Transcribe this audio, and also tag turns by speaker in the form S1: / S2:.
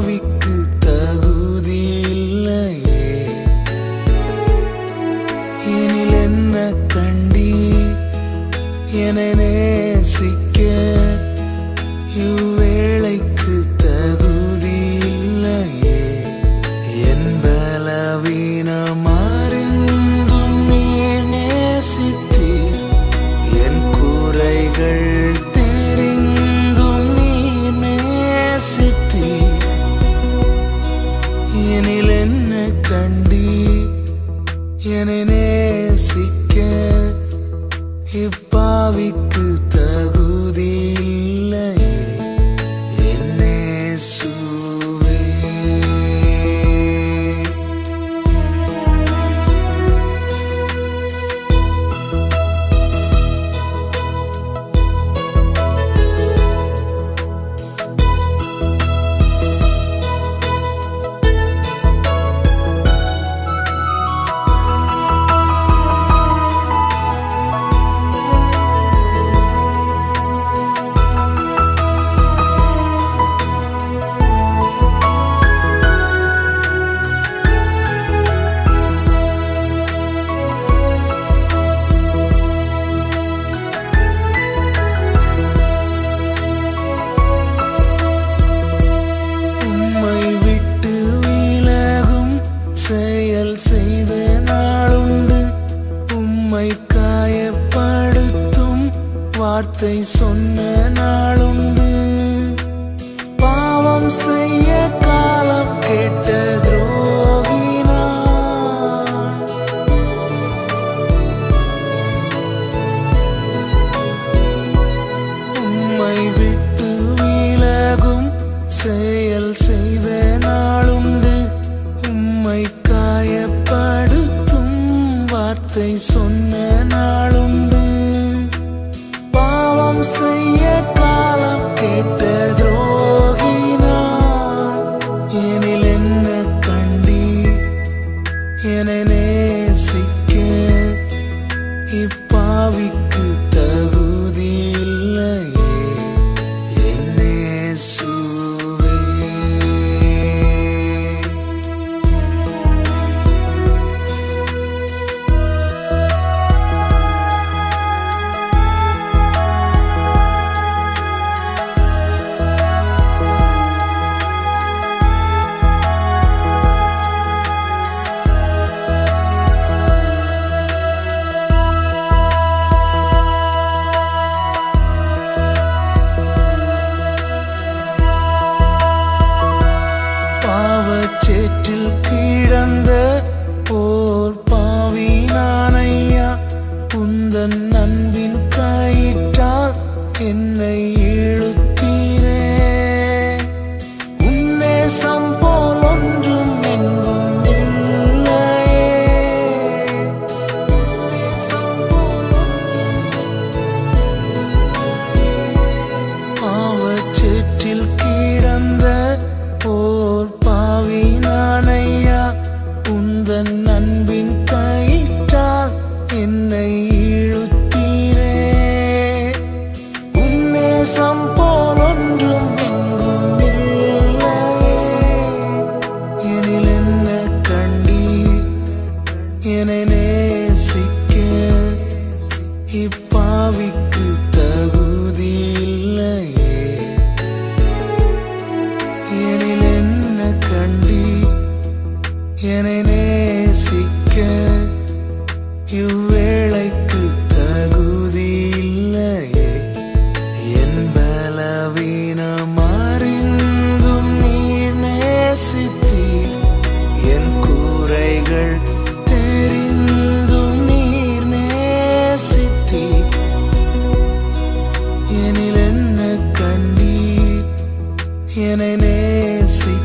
S1: இப்பாவிக்கு தகுதி இல்லையே. எனில் என்ன கண்டி என்னை நேசிக்க இவ்வேளைக்கு தகுதி இல்லையே. என் பலவீனம் அறிந்தும் நீர் நேசித்தீர், என் குறைகள் தெரிந்தும் நீர் நேசித்தீர். எனில் என்ன கண்டி என்னை நேசிக்க இப்பாவிக்கு தகுதி இல்லையே. என்னே சுவே செயல் செய்த நாளுண்டு, உம்மை காயப்படுத்தும் வார்த்தை சொன்ன நாளுண்டு. பாவம் செய்ய காலம் கேட்ட துரோகினான், உம்மை விட்டு விலகும் செயல் செய்த நாளுண்டு, உம்மை காயப்படுத்தும் வார்த்தை சொன்ன நாளுண்டு. பாவம் செய்ய காலம் கேட்ட துரோகினான். எனில் என்ன கண்டி என்னை நேசிக்க இப்பாவிக்கு தகுதி இல்லையே. என்னே சுவே சேற்றில் கிடந்த ஓர் பாவி நானையா, உந்தன் அன்பின் கயிற்றால் என்னை இழுத்தீரே. உன்னேசம் போல் ஒன்றும் எங்கும் இல்லையே. பாவச்சேற்றில் கிடந்த ஓர் பாவி நானையா, உந்தன் அன்பின் கயிற்றால் என்னை இழுத்தீரே. உன்னேசம் போல் ஒன்றும் எங்கும் இல்லையே. எனில் என்ன கண்டி என்னை நேசிக்க இப்பாவிக்கு தகுதி இல்லையே. எனில் என்ன கண்டி என்னை நேசிக்க இவ்வேளைக்கு தகுதி இல்லையே. என் பலவீனம் அறிந்தும் நீர் நேசித்தீர், என் குறைகள் தெரிந்தும் நீர் நேசித்தீர். எனில் என்ன கண்டி என்னை நேசிக்க